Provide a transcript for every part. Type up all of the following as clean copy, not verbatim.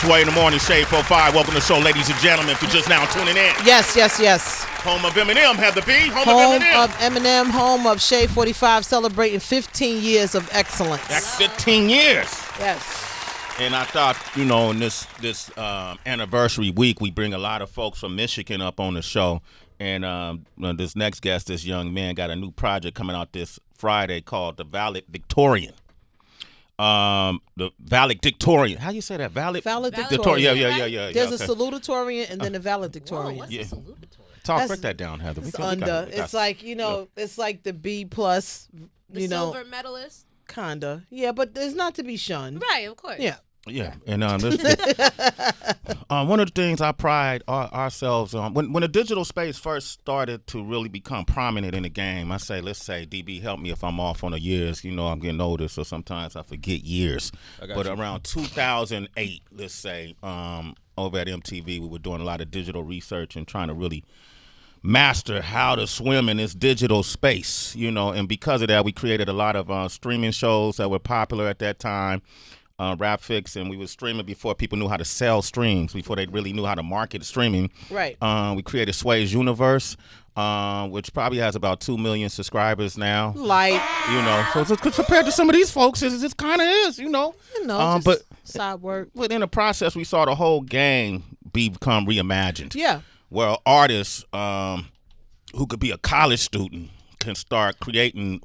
Sway in the morning, Shade 45. Welcome to the show, ladies and gentlemen, if you're just now tuning in. Yes. Home of Eminem, Heather B. Home of Eminem, home of Shade 45, celebrating 15 years of excellence. That's 15 years. Yes. And I thought, in this anniversary week, we bring a lot of folks from Michigan up on the show. And this next guest, this young man, got a new project coming out this Friday called the Valedictorian. The Valedictorian. How you say that? Valedictorian. Yeah. There's a salutatorian and then a valedictorian. What's a salutatorian? Break that down, Heather. It's like, it's like the B plus, the silver medalist. Kinda. Yeah, but it's not to be shunned. Right, of course. Yeah. Yeah, and one of the things I pride ourselves on, when the digital space first started to really become prominent in the game, let's say, DB, help me if I'm off on the years. I'm getting older, so sometimes I forget years. But around 2008, let's say, over at MTV, we were doing a lot of digital research and trying to really master how to swim in this digital space, and because of that, we created a lot of streaming shows that were popular at that time. Rap Fix, and we were streaming before people knew how to sell streams, before they really knew how to market streaming. Right. We created Sway's Universe, which probably has about 2 million subscribers now. So compared to some of these folks, it kind of is, but side work. But in the process, we saw the whole game become reimagined. Yeah. Where artists who could be a college student can start creating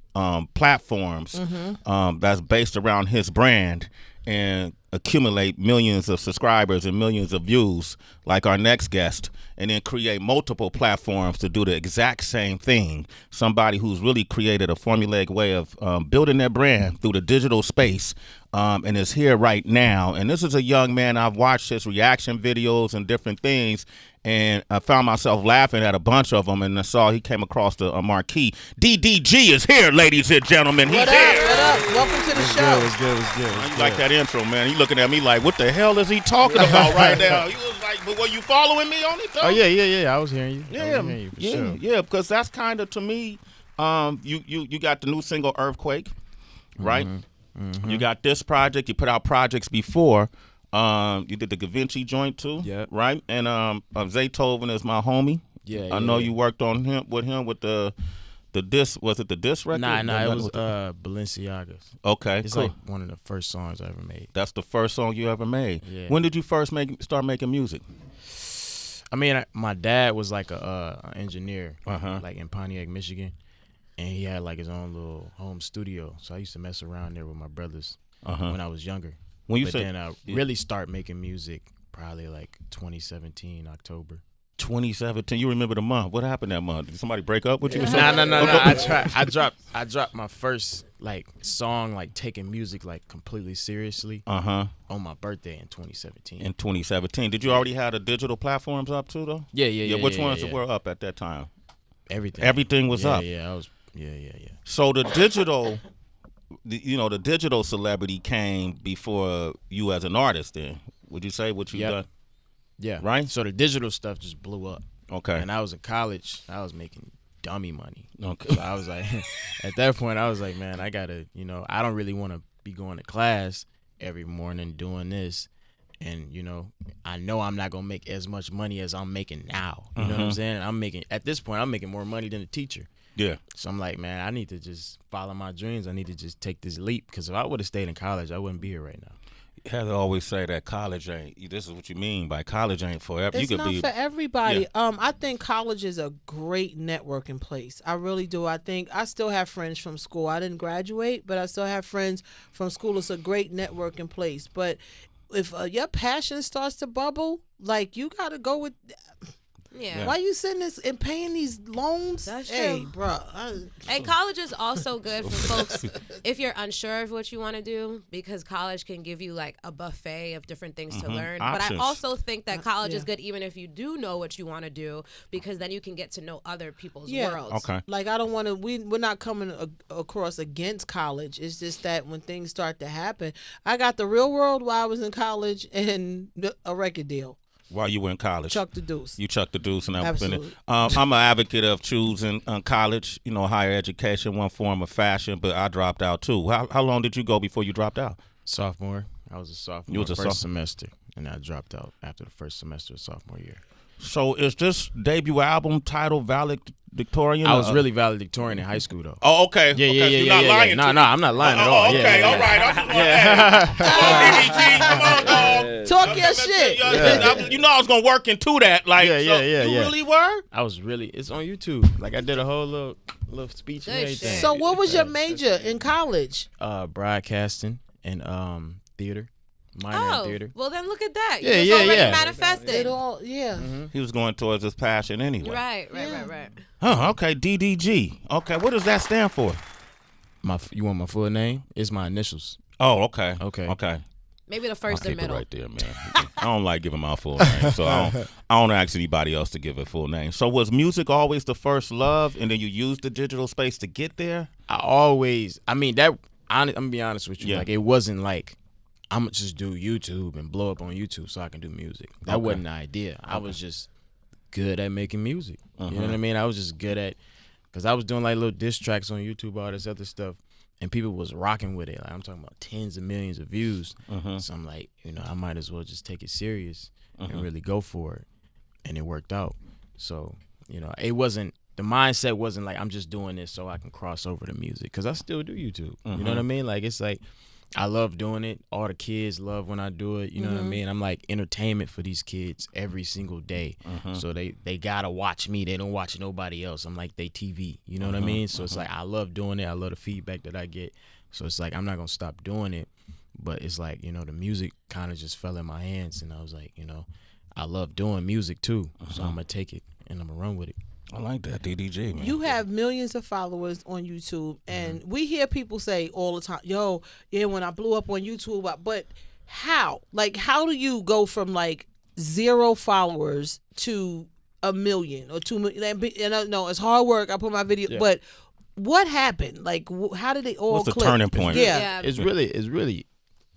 platforms that's based around his brand and accumulate millions of subscribers and millions of views like our next guest, and then create multiple platforms to do the exact same thing. Somebody who's really created a formulaic way of building their brand through the digital space and is here right now. And this is a young man. I've watched his reaction videos and different things, and I found myself laughing at a bunch of them, and I saw he came across the marquee. DDG is here, ladies and gentlemen. He's here. What up? Welcome to the show. It's good. You like that intro, man. You looking at me like, what the hell is he talking about right now? You was like, but were you following me on it, though? Oh, yeah. I was hearing you. Yeah, because that's kind of, to me, you got the new single, Earthquake, right? Mm-hmm. You got this project. You put out projects before. You did the Da Vinci joint too, right? And Zaytoven is my homie. I know you worked on him with the disc. Was it the disc record? Nah, it was Balenciaga's. Okay, it's cool. like one of the first songs I ever made. That's the first song you ever made. Yeah. When did you first start making music? I mean, my dad was like a engineer, like in Pontiac, Michigan, and he had like his own little home studio. So I used to mess around there with my brothers when I was younger. Then I really start making music probably like 2017, October. 2017. You remember the month? What happened that month? Did somebody break up with you? No. I dropped my first like song, like taking music like completely seriously. On my birthday in 2017. In 2017. Did you already have the digital platforms up too though? Yeah. Which ones were up at that time? Everything. Everything was up. Yeah. So the digital. The digital celebrity came before you as an artist then. Would you say what you done? Yeah. Right? So the digital stuff just blew up. Okay. And I was in college. I was making dummy money. Okay. So I was like, at that point, I was like, man, I got to, I don't really want to be going to class every morning doing this. And, I know I'm not going to make as much money as I'm making now. You know what I'm saying? At this point, I'm making more money than a teacher. Yeah. So I'm like, man, I need to just follow my dreams. I need to just take this leap, because if I would have stayed in college, I wouldn't be here right now. Heather always say that college ain't. This is what you mean by college ain't forever. It's not for everybody. Yeah. I think college is a great networking place. I really do. I think I still have friends from school. I didn't graduate, but I still have friends from school. It's a great networking place. But if your passion starts to bubble, like, you got to go with. Yeah. Why you sitting this and paying these loans? That's hey, true. bro. And college is also good for folks if you're unsure of what you want to do, because college can give you like a buffet of different things to learn. Options. But I also think that college is good even if you do know what you want to do, because then you can get to know other people's worlds. Okay. Like, I don't want to. We're not coming across against college. It's just that when things start to happen, I got the real world while I was in college and a record deal. While you were in college. Chuck the deuce. You chucked the deuce, and Absolutely. I'm an advocate of choosing college, higher education, one form of fashion, but I dropped out too. How long did you go before you dropped out? Sophomore. I was a sophomore. You was a first semester. and I dropped out after the first semester of sophomore year. So is this debut album titled Valedictorian? I was really valedictorian in high school though. Oh, okay. Yeah, okay, yeah, so yeah, you're yeah, not yeah. lying. No, I'm not lying at all. Okay, yeah, all right. I just want to DDG, come on, dog. Talk your shit. You know I was gonna work into that. Like, Yeah. You really were? I was really. It's on YouTube. Like I did a whole little speech and Good everything. shit. So what was your major in college? Broadcasting and theater. Minor in theater. Well then look at that. Yeah, You was already yeah. manifested. It all, yeah. He was going towards his passion anyway. Right. Yeah. Oh, okay. DDG. Okay, what does that stand for? You want my full name? It's my initials. Oh, okay. Okay. Maybe the first I'll and keep it middle. right there, man. I don't like giving my full name, so I don't ask anybody else to give a full name. So was music always the first love, and then you used the digital space to get there? I'm gonna be honest with you. Yeah. Like it wasn't like I'm gonna just do YouTube and blow up on YouTube so I can do music. That wasn't the idea. I was just good at making music. You know what I mean? I was just good at, because I was doing like little diss tracks on YouTube, all this other stuff, and people was rocking with it. Like I'm talking about tens of millions of views. So I'm like, I might as well just take it serious and really go for it. And it worked out. So, it wasn't, the mindset wasn't like I'm just doing this so I can cross over to music, because I still do YouTube. You know what I mean? Like it's like I love doing it. All the kids love when I do it. You know what I mean? I'm like entertainment for these kids every single day. So they gotta watch me. They don't watch nobody else. I'm like they TV. You know what I mean? So it's like I love doing it. I love the feedback that I get. So it's like I'm not gonna stop doing it. But it's like, the music kind of just fell in my hands, and I was like, I love doing music too. So I'm gonna take it and I'm gonna run with it. I like that, DDG, man. You have millions of followers on YouTube, and we hear people say all the time, yo, yeah, when I blew up on YouTube, but how? Like, how do you go from like 0 followers to 1 million or 2 million? And I know it's hard work. I put my video, but what happened? Like, how did they all What's the click? turning point? Yeah. It's really,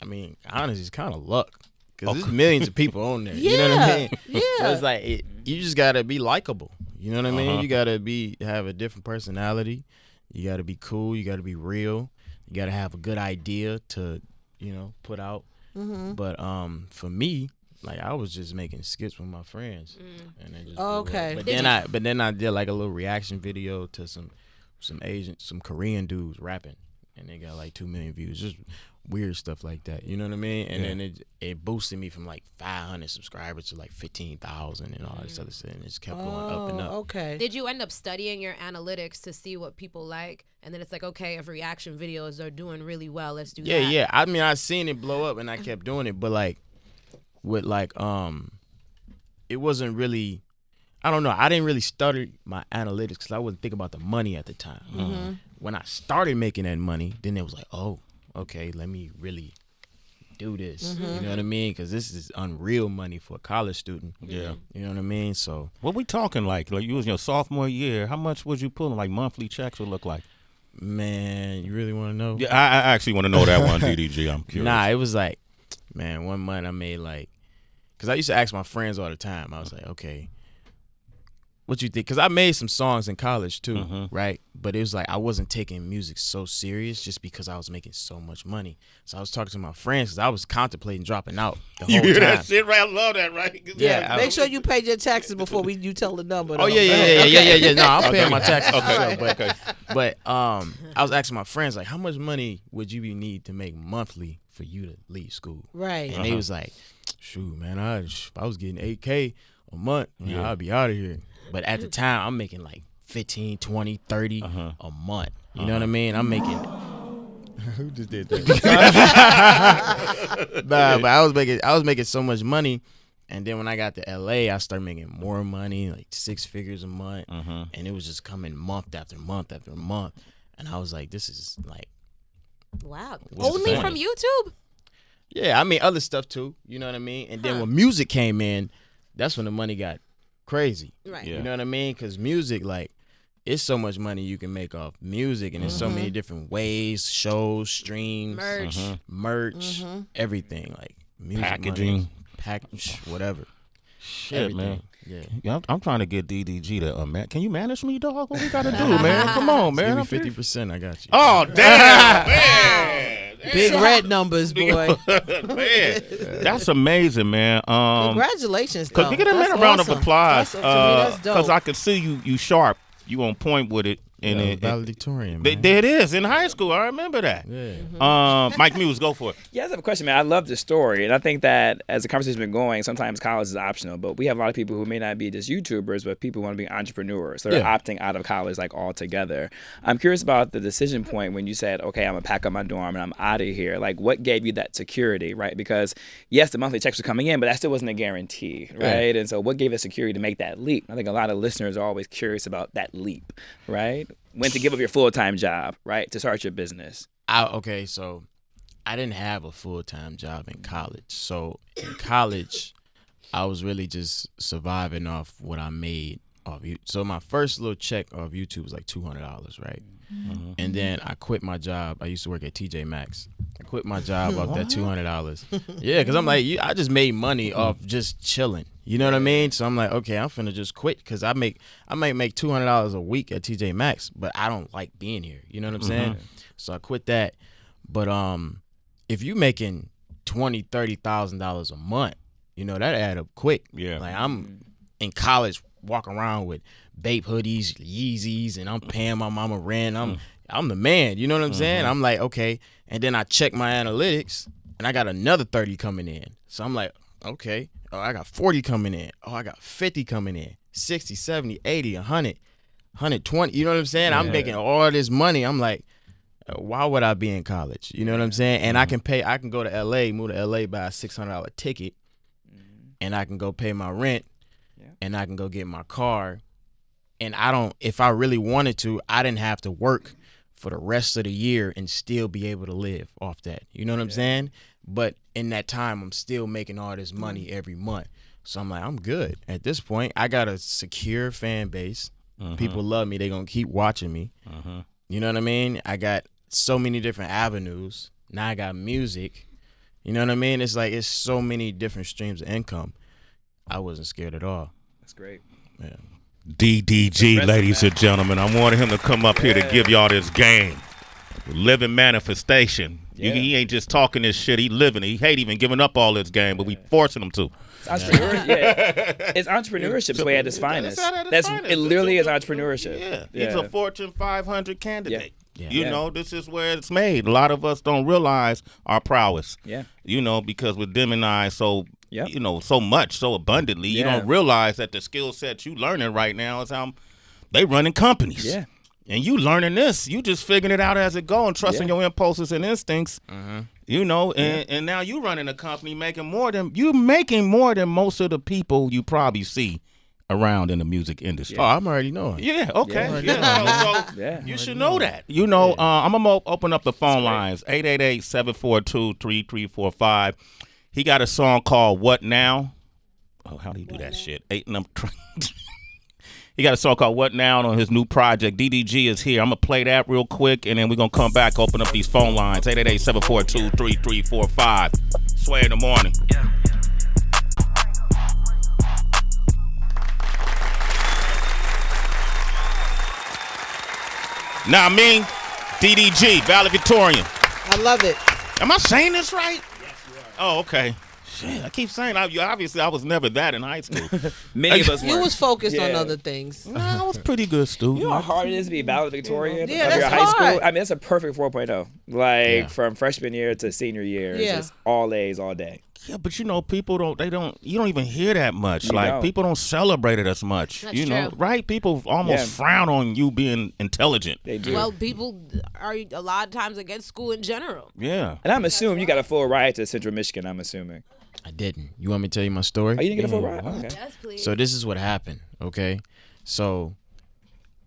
I mean, honestly, it's kind of luck. Because there's millions of people on there. You know what I mean? Yeah. So it's like, you just got to be likable. You know what I mean? You got to have a different personality. You got to be cool. You got to be real. You got to have a good idea to, put out. But for me, like I was just making skits with my friends. And they just okay. But then I did like a little reaction video to some Korean dudes rapping. And they got like 2 million views. Just weird stuff like that. You know what I mean? And then it boosted me from like 500 subscribers to like 15,000 and all this other stuff. And it just kept going up and up. Okay. Did you end up studying your analytics to see what people like? And then it's like, okay, if reaction videos are doing really well, let's do that. Yeah. I mean, I seen it blow up and I kept doing it. But like, with like, it wasn't really, I don't know. I didn't really study my analytics because I wasn't thinking about the money at the time. When I started making that money, then it was like, oh, okay, let me really do this. You know what I mean? Because this is unreal money for a college student. Yeah. You know what I mean? So What we talking like? Like you was in your sophomore year. How much was you pulling? Like monthly checks would look like? man, you really want to know? Yeah, I actually want to know that one, DDG. I'm curious. Nah, it was like, man, one month I made like, because I used to ask my friends all the time. I was like, okay, what you think? Because I made some songs in college too, right? But it was like I wasn't taking music so serious just because I was making so much money. So I was talking to my friends because I was contemplating dropping out the whole You hear time. that shit, right? I love that, right? Yeah, Make sure you pay your taxes before you tell the number. Oh though. yeah. No, I'm paying my taxes. Okay. For sure, but I was asking my friends like, how much money would you need to make monthly for you to leave school? Right. And they was like, shoot, man, if I was getting $8K a month, I'd be out of here. But at the time, I'm making like 15, 20, 30 a month. You know what I mean? I'm making. Who just did that? Nah, but I was making so much money, and then when I got to LA, I started making more money, like 6 figures a month, and it was just coming month after month after month, and I was like, this is like, Wow. What's the Only point? from YouTube? yeah. I mean, other stuff too. You know what I mean? And then when music came in, that's when the money got crazy. Right. Yeah. You know what I mean? Because music, like, it's so much money you can make off music, and there's so many different ways, shows, streams, Merch. everything, like music, Packaging. package, whatever. Shit, everything. man. Yeah. Yeah, I'm trying to get DDG to man. Can you manage me, dog? What we gotta do, man? Come on, man. Give me 50%. I got you. Oh damn, man! Big red numbers, boy. Man, that's amazing, man. Congratulations, though. Get a That's round of awesome. applause. To me, that's dope. Because I could see you sharp. You on point with it. And valedictorian, man. There it is in high school. I remember that. Yeah. Mike Muse, go for it. Yeah, I have a question, man. I love the story, and I think that as the conversation's been going, sometimes college is optional, but we have a lot of people who may not be just YouTubers, but people who want to be entrepreneurs. They're opting out of college like altogether. I'm curious about the decision point when you said, okay, I'm gonna pack up my dorm and I'm out of here. Like, what gave you that security, right? Because yes, the monthly checks were coming in, but that still wasn't a guarantee, right? Yeah. And so, what gave us security to make that leap? I think a lot of listeners are always curious about that leap, right? When to give up your full-time job, right, to start your business. So I didn't have a full-time job in college. So in college, I was really just surviving off what I made off YouTube. So my first little check off YouTube was like $200, right? Mm-hmm. And then I quit my job. I used to work at TJ Maxx. I quit my job off that $200. Yeah, because I'm like, I just made money off just chilling. You know what I mean? So I'm like, okay, I'm finna just quit because I might make $200 a week at TJ Maxx, but I don't like being here. You know what I'm saying? So I quit that. But if you making $20,000-$30,000 a month, you know that add up quick. Yeah. Like I'm in college walking around with Bape hoodies, Yeezys, and I'm paying my mama rent. I'm the man. You know what I'm saying? I'm like, okay. And then I check my analytics, and I got another 30 coming in. So I'm like, okay. Oh, I got 40 coming in. Oh, I got 50 coming in. 60, 70, 80, 100, 120. You know what I'm saying? Yeah. I'm making all this money. I'm like, why would I be in college? You know what I'm saying? And I can go to LA, move to LA, buy a $600 ticket, and I can go pay my rent, and I can go get my car. And if I really wanted to, I didn't have to work for the rest of the year and still be able to live off that. You know what I'm saying? But in that time, I'm still making all this money every month. So I'm like, I'm good. At this point, I got a secure fan base. People love me. They're going to keep watching me. You know what I mean? I got so many different avenues. Now I got music. You know what I mean? It's like it's so many different streams of income. I wasn't scared at all. That's great. Yeah. DDG, ladies and gentlemen. I wanted him to come up here to give y'all this game. Living manifestation. Yeah. He ain't just talking this shit. He living it. He hate even giving up all this game, but we forcing him to. It's entrepreneurship's way at its finest. It literally is entrepreneurship. Yeah. He's a Fortune 500 candidate. Yeah. You know, this is where it's made. A lot of us don't realize our prowess. Yeah. You know, because we're demonized so much, so abundantly, you don't realize that the skill set you learning right now is how they running companies. Yeah. And you learning this, you just figuring it out as it go and trusting your impulses and instincts. You know, and now you running a company making more than most of the people you probably see around in the music industry. Oh, I'm already knowing. Yeah, okay. You should know that. You know, I'm gonna open up the phone lines, 888-742-3345. He got a song called What Now? Oh, how do you do that shit? He got a song called What Now on his new project. DDG is here. I'm going to play that real quick, and then we're going to come back, open up these phone lines. 888-742-3345. Sway in the morning. Yeah. Now, DDG, Valedictorian. I love it. Am I saying this right? Yes, you are. Oh, okay. Shit, I keep saying, obviously, I was never that in high school. Many of us were. You was focused on other things. Nah, I was pretty good student. You know how hard it is to be valedictorian of your that's high hard. school? I mean, it's a perfect 4.0. From freshman year to senior year. It's just all A's all day. Yeah, but you know, people you don't even hear that much. People don't celebrate it as much. That's know, true. right? People almost frown on you being intelligent. They do. Well, people are a lot of times against school in general. Yeah. And I'm assuming you got a full ride to Central Michigan, I'm assuming. I didn't. You want me to tell you my story? Oh, you didn't get a full ride? Okay. Yes, please. So this is what happened, okay? So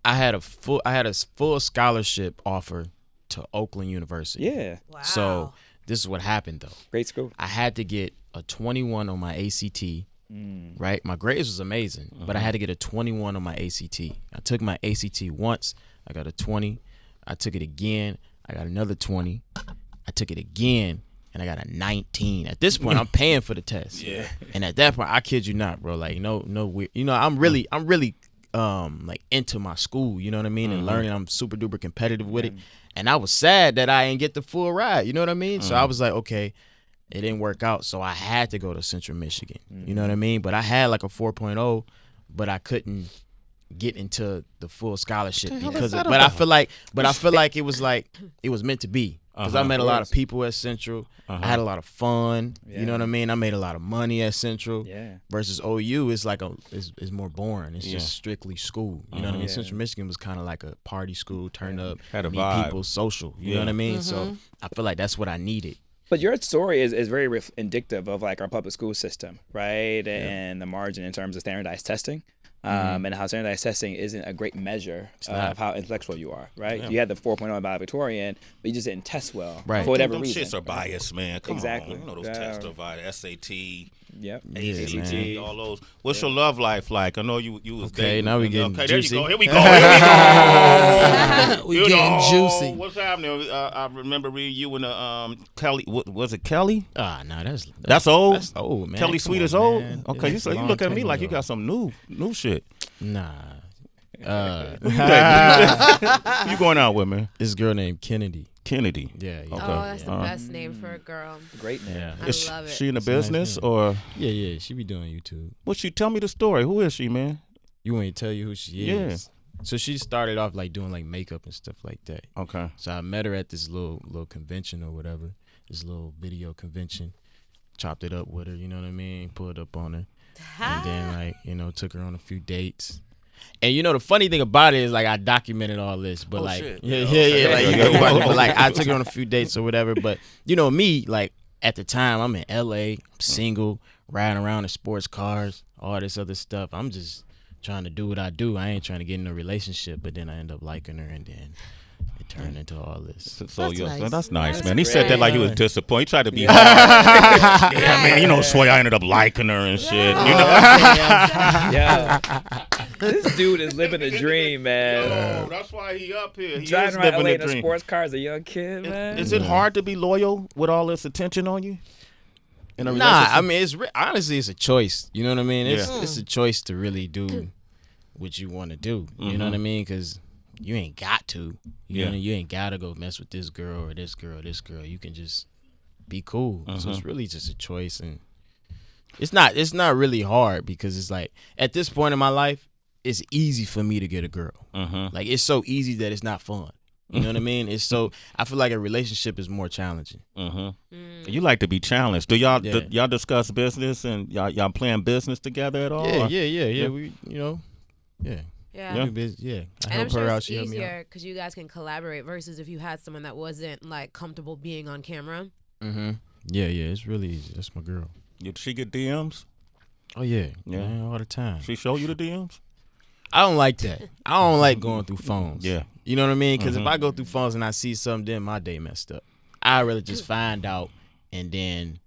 I had a full scholarship offer to Oakland University. Yeah. Wow. So this is what happened though. Great school. I had to get a 21 on my ACT. Right? My grades was amazing, but I had to get a 21 on my ACT. I took my ACT once, I got a 20. I took it again, I got another 20. I took it again, and I got a 19. At this point, I'm paying for the test. Yeah. And at that point, I kid you not, bro. Like no weird. You know, I'm really like into my school, you know what I mean, and learning. I'm super duper competitive with it, and I was sad that I didn't get the full ride, you know what I mean. So I was like, okay, it didn't work out, so I had to go to Central Michigan, you know what I mean. But I had like a 4.0, but I couldn't get into the full scholarship because of, but I feel like it was meant to be, because I met a lot of people at Central. I had a lot of fun, you know what I mean. I made a lot of money at Central. Versus OU is like is more boring. It's just strictly school, you know what I mean. Central Michigan was kind of like a party school, turn up, had a meet vibe. people, social, you know what I mean. So I feel like that's what I needed. But your story is very indicative of like our public school system, right? And the margin in terms of standardized testing. And how standardized testing isn't a great measure of how intellectual you are, right? You had the 4.0 Valedictorian, but you just didn't test well for whatever them reason. Shits are biased, man. Come on. You know those tests are biased. SAT, ACT, all those. What's your love life like? I know you was dating. Now we getting juicy. There we go. We getting juicy. What's happening? I remember reading you and Kelly. Was it Kelly? No, that's old. That's old, man. Kelly Sweet is old. Okay, you look at me like you got some new shit. Nah. You going out with, man? This girl named Kennedy. Yeah. Okay. Oh, that's the best name for a girl. Great name. Yeah. I love it. She in the business or? Yeah. She be doing YouTube. Well, tell me the story. Who is she, man? You want me to tell you who she is? So she started off like doing like makeup and stuff like that. Okay. So I met her at this little convention or whatever, this little video convention. Chopped it up with her, you know what I mean? Pulled up on her. And then like, took her on a few dates. And the funny thing about it is like I documented all this, but like shit. like I took her on a few dates or whatever. But me, like at the time I'm in LA, I'm single, riding around in sports cars, all this other stuff. I'm just trying to do what I do. I ain't trying to get in a relationship, but then I end up liking her, and then it turned into all this. That's nice, man. He said that like he was disappointed. He tried to be hard. Man, Sway, I ended up liking her and shit. This dude is living a dream, man. That's why he up here. He driving around LA in a sports car as a young kid, man. Is it hard to be loyal with all this attention on you? I mean, honestly, it's a choice. You know what I mean? It's a choice to really do what you want to do. You know what I mean? Because you ain't got to. You know, you ain't got to go mess with this girl or this girl or this girl. You can just be cool. So it's really just a choice, and it's not really hard, because it's like at this point in my life, it's easy for me to get a girl. Like it's so easy that it's not fun. You know what I mean? I feel like a relationship is more challenging. You like to be challenged. Do y'all discuss business, and y'all playing business together at all? Yeah. We, Yeah. I And help I'm sure her out. it's She help me out. easier because you guys can collaborate versus if you had someone that wasn't like comfortable being on camera. Yeah. It's really easy. That's my girl. Did she get DMs? Oh yeah, man, all the time. She show you the DMs? I don't like that. I don't like going through phones. Yeah. You know what I mean? Because if I go through phones and I see something, then my day messed up. I'd rather just find out and then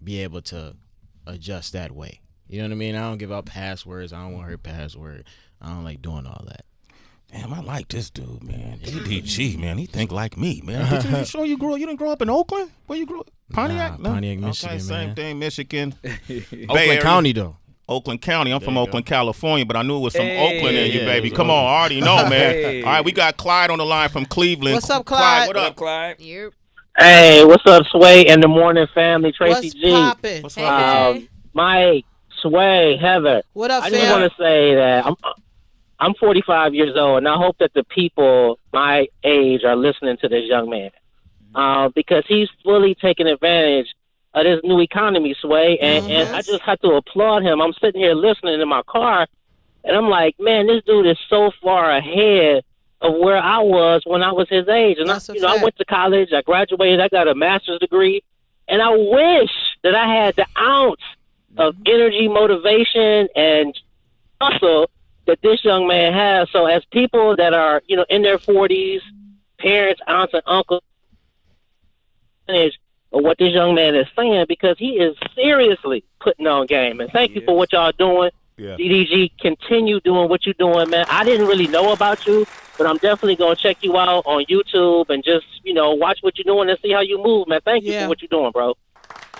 be able to adjust that way. You know what I mean? I don't give out passwords. I don't want her password. I don't like doing all that. Damn, I like this dude, man. DDG, man. He think like me, man. Did you didn't grow up in Oakland? Where you grew up? Pontiac? Nah, Pontiac, Michigan, okay, same man. thing, Michigan. Oakland County, though. Oakland County. I'm from Oakland, California, but I knew it was some Oakland in you, baby. Come on, I already know, man. All right, we got Clyde on the line from Cleveland. What's up, Clyde? What up, Clyde? Yep. Hey, what's up, Sway and the morning family? Tracy What's G. poppin'? What's Hey, up? hey. Mike, Sway, Heather. What up, I just fam? want to say that I'm 45 years old, and I hope that the people my age are listening to this young man, because he's fully taking advantage of this new economy, Sway, and I just have to applaud him. I'm sitting here listening in my car, and I'm like, man, this dude is so far ahead of where I was when I was his age. And That's a I fact. went to college, I graduated, I got a master's degree, and I wish that I had the ounce of energy, motivation, and hustle that this young man has. So as people that are, in their 40s, parents, aunts, and uncles, of what this young man is saying, because he is seriously putting on game. And thank you for what y'all doing. Yeah. DDG, continue doing what you're doing, man. I didn't really know about you, but I'm definitely going to check you out on YouTube and just, watch what you're doing and see how you move, man. Thank you for what you're doing, bro.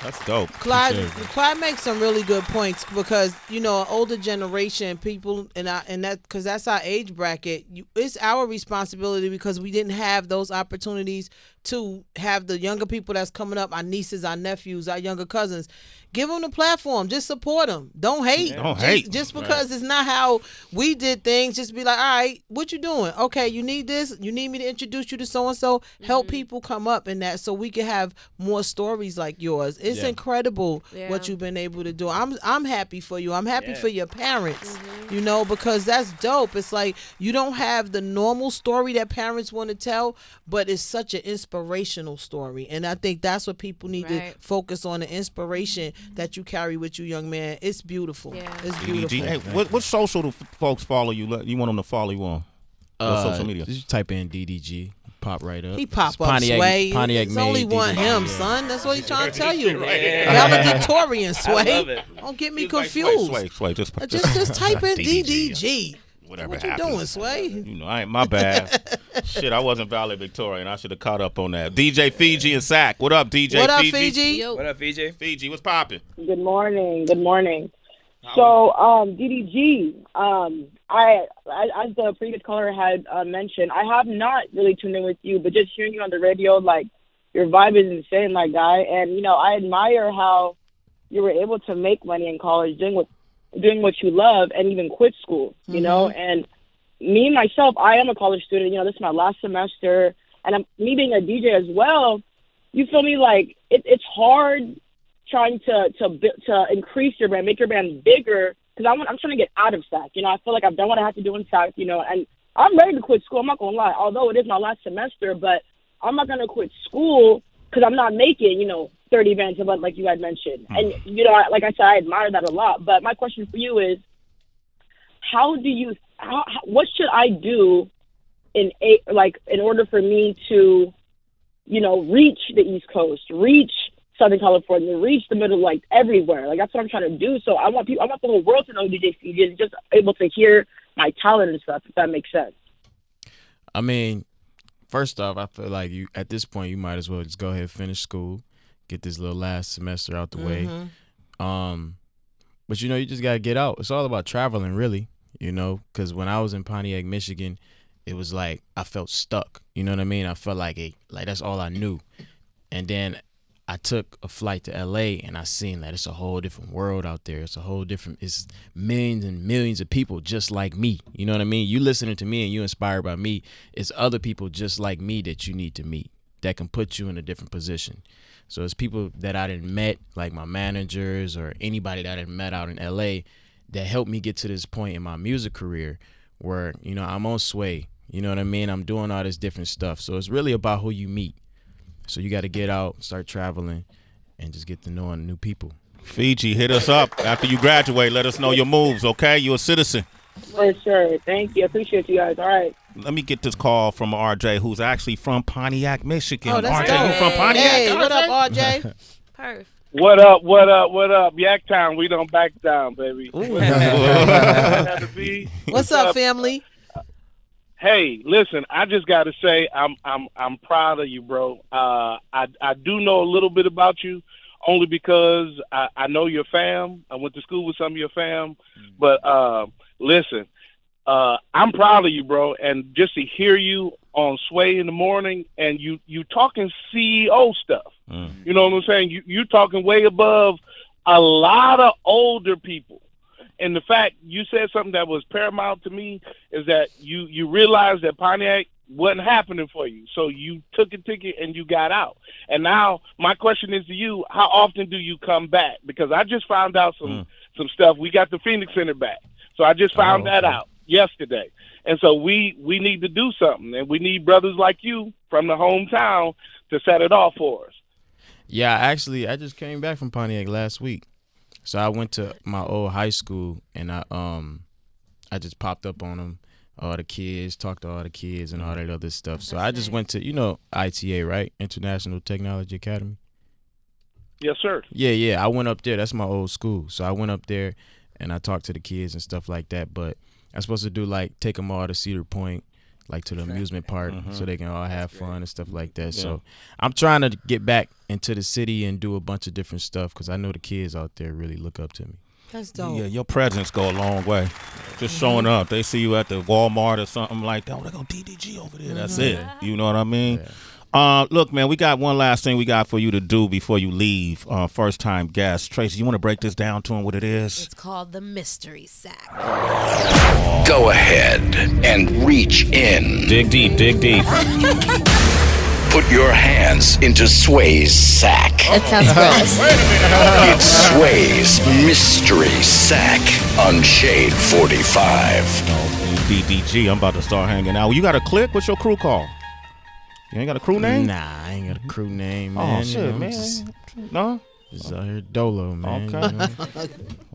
That's dope. Clyde makes some really good points because an older generation people and that because that's our age bracket. It's our responsibility because we didn't have those opportunities to have the younger people that's coming up, our nieces, our nephews, our younger cousins. Give them the platform. Just support them. Don't hate. Don't hate. Just because it's not how we did things. Just be like, all right, what you doing? Okay, you need this. You need me to introduce you to so and so. Help people come up in that so we can have more stories like yours. It's incredible what you've been able to do. I'm happy for you. I'm happy for your parents. Because that's dope. It's like you don't have the normal story that parents want to tell, but it's such an inspirational story. And I think that's what people need to focus on, the inspiration that you carry with you, young man. It's beautiful. It's beautiful. DDG. Hey, what social do folks follow you? You want them to follow you on? What social media? Just type in DDG. Pop right up. He pop up, Sway. Pontiac it's only one him, son. That's what he's trying to tell you. Valedictorian, Sway. Don't get me confused. Like Sway, just type in DDG. Whatever what happens. You doing, Sway? I ain't my bad. Shit, I wasn't valedictorian. I should have caught up on that. DJ Fiji and Sack. What up, DJ? What up, Fiji? Fiji? Yo. What up, Fiji? Fiji, what's popping? Good morning. So, DDG, as the previous caller had mentioned, I have not really tuned in with you, but just hearing you on the radio, like, your vibe is insane, my guy. And, I admire how you were able to make money in college doing what you love and even quit school, you know? And me, myself, I am a college student. This is my last semester. And me being a DJ as well, you feel me? Like, it's hard trying to increase your brand, make your brand bigger, because I'm trying to get out of SAC. I feel like I've done what I have to do in SAC, and I'm ready to quit school. I'm not going to lie, although it is my last semester, but I'm not going to quit school because I'm not making, 30 bands a month like you had mentioned. And, like I said, I admire that a lot. But my question for you is, what should I do in order for me to, reach the East Coast, reach Southern California, reach the middle, like everywhere. Like that's what I'm trying to do. So I want the whole world to know DJ Fiji is just able to hear my talent and stuff, if that makes sense. I mean, first off, I feel like you at this point you might as well just go ahead and finish school, get this little last semester out the way. But you just gotta get out. It's all about traveling, really. Because when I was in Pontiac, Michigan, it was like I felt stuck. You know what I mean? I felt like that's all I knew. And then I took a flight to LA and I seen that it's a whole different world out there. It's millions and millions of people just like me. You know what I mean? You listening to me and you inspired by me. It's other people just like me that you need to meet that can put you in a different position. So it's people that I didn't met, like my managers or anybody that I didn't met out in LA that helped me get to this point in my music career where, I'm on Sway. You know what I mean? I'm doing all this different stuff. So it's really about who you meet. So you got to get out, start traveling, and just get to knowing new people. Fiji, hit us up after you graduate. Let us know your moves, okay? You're a citizen. For sure. Thank you. Appreciate you guys. All right. Let me get this call from RJ, who's actually from Pontiac, Michigan. Oh, that's RJ, dope. you from Pontiac? Hey, what up, RJ? Perf. What up? Yaktown, we don't back down, baby. What's up, family? Hey, listen, I just got to say I'm proud of you, bro. I do know a little bit about you only because I know your fam. I went to school with some of your fam. But listen, I'm proud of you, bro. And just to hear you on Sway in the morning and you talking CEO stuff. You know what I'm saying? You talking way above a lot of older people. And the fact you said something that was paramount to me is that you realized that Pontiac wasn't happening for you. So you took a ticket and you got out. And now my question is to you, how often do you come back? Because I just found out some stuff. We got the Phoenix Center back. So I just found that out yesterday. And so we need to do something. And we need brothers like you from the hometown to set it off for us. Yeah, actually, I just came back from Pontiac last week. So I went to my old high school, and I just popped up on them, all the kids, talked to all the kids and all that other stuff. So I just went to, ITA, right? International Technology Academy. Yes, sir. Yeah. I went up there. That's my old school. So I went up there, and I talked to the kids and stuff like that. But I'm supposed to do, take them all to Cedar Point, like to the amusement park, so they can all have fun and stuff like that. So I'm trying to get back into the city and do a bunch of different stuff because I know the kids out there really look up to me. That's dope. Yeah, your presence go a long way. Just showing up. They see you at the Walmart or something like that. Oh, they go DDG over there. That's it. You know what I mean? Yeah. Look, man, we got one last thing we got for you to do before you leave. First time guest. Tracy, you want to break this down to him what it is? It's called the mystery sack. Go ahead and reach in. Dig deep, dig deep. Put your hands into Sway's sack. That sounds gross. It's Sway's mystery sack on Shade 45. DDG, I'm about to start hanging out. You got a clique? What's your crew called? You ain't got a crew name? Nah, I ain't got a crew name, man. Oh, shit, man. No? Just out here dolo, man. Okay. You know?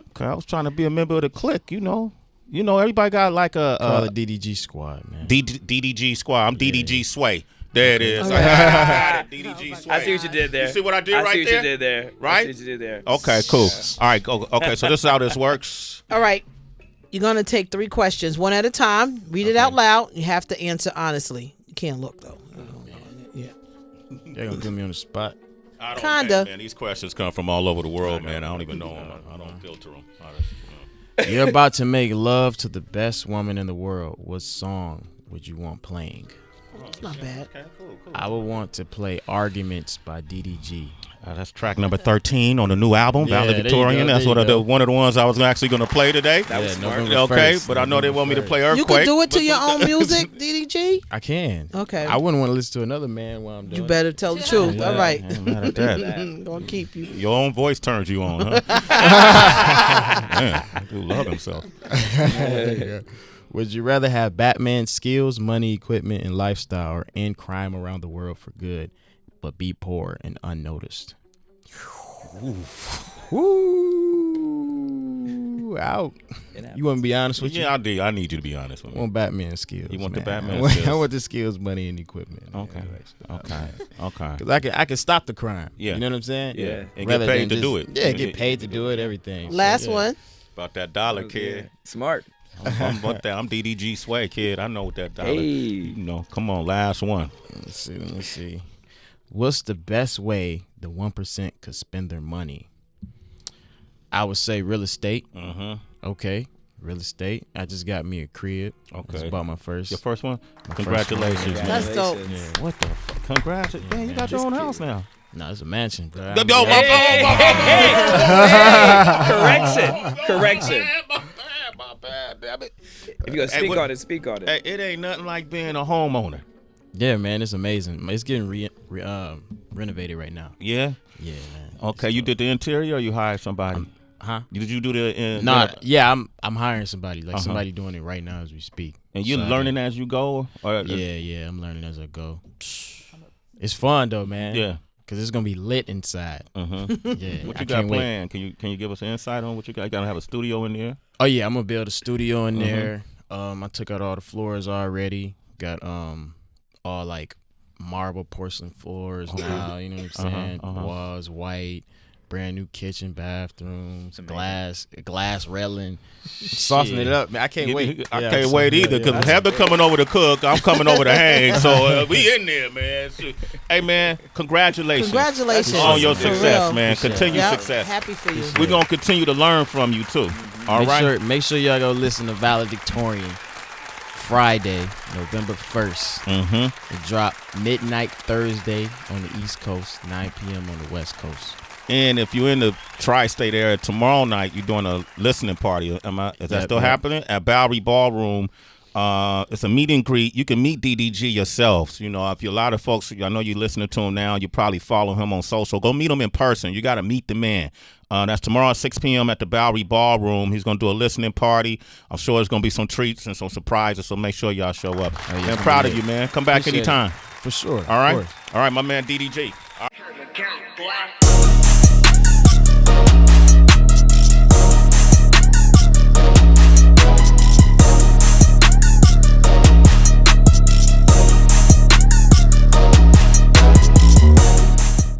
Okay, I was trying to be a member of the clique, you know. You know, everybody got like a... Call it DDG squad, man. DDG squad. I'm DDG Sway. There it is. DDG Sway. I see what you did there. You see what I did right there? I see what you did there. Right? I see what you did there. Okay, cool. All right, go. Okay, so this is how this works. All right. You're going to take 3 questions, one at a time. Read it out loud. You have to answer honestly. You can't look, though. Yeah. They're going to put me on the spot. Kinda. Man, these questions come from all over the world, man. I don't even know them. I don't filter them. You're about to make love to the best woman in the world. What song would you want playing? It's not bad. Okay, cool. I would want to play Arguments by DDG. That's track number 13 on the new album, Valedictorian. That's one of the ones I was actually going to play today. That was smart. Okay, but I know they want me to play Earthquake. You can do it to your own music, DDG? I can. Okay. I wouldn't want to listen to another man while I'm doing You better tell the truth. Yeah, all right. I ain't mad at that. Gonna keep you. Your own voice turns you on, huh? Man, I do love himself. Would you rather have Batman's skills, money, equipment, and lifestyle, or end crime around the world for good, but be poor and unnoticed? Ooh, out. You want to be honest with you? Yeah, I do. I need you to be honest with I me. want Batman skills. You want man. the Batman skills? I want the skills, money, and equipment. Okay. Because I can stop the crime. Yeah. You know what I'm saying? Yeah. And Rather get paid than to do it. Yeah, get paid to do it, everything. Last So, yeah. one. About that dollar, kid. Smart. I'm DDG Sway, kid. I know what that dollar. Hey. You know, come on, last one. Let me see. What's the best way the 1% could spend their money? I would say real estate. Okay, real estate. I just got me a crib. Okay. Just bought my first. Your first one? My Congratulations, first one. man. That's dope. Yeah. What the fuck? Congratulations. Man, you got your own house now. No, it's a mansion, bro. Correction. My bad, damn it. If you gonna speak on it, speak on it. Hey, it ain't nothing like being a homeowner. Yeah, man, it's amazing. It's getting renovated right now. Yeah? Yeah, man. Okay, you did the interior or you hired somebody? Huh? Did you do the... Yeah, I'm hiring somebody. Like somebody doing it right now as we speak. And you're learning as you go? Or, Yeah, I'm learning as I go. It's fun though, man. Yeah. Cause it's gonna be lit inside. Yeah. What you got planned? Can you give us an insight on what you got? You gotta have a studio in there? Oh yeah, I'm gonna build a studio in there. I took out all the floors already. Got all like marble porcelain floors now. You know what I'm saying? Walls white. Brand new kitchen, bathrooms, glass railing, saucing it up, man. I can't wait. I can't wait either because Heather coming over to cook. I'm coming over to hang. So we in there, man. Hey, man, congratulations. Congratulations on your For success, real. man. Continued Yep, success. Happy for you. We're gonna continue to learn from you too. All right. Make sure y'all go listen to Valedictorian Friday, November 1st. It drop midnight Thursday on the East Coast, 9 p.m. on the West Coast. And if you're in the tri-state area, tomorrow night you're doing a listening party. Is that still happening? At Bowery Ballroom. It's a meet and greet. You can meet DDG yourselves. You know, if you're a lot of folks, I know you're listening to him now. You probably follow him on social. Go meet him in person. You got to meet the man. That's tomorrow at 6 p.m. at the Bowery Ballroom. He's going to do a listening party. I'm sure there's going to be some treats and some surprises, so make sure y'all show up. I'm proud of you, man. Come back anytime. For sure. All right? All right, my man DDG.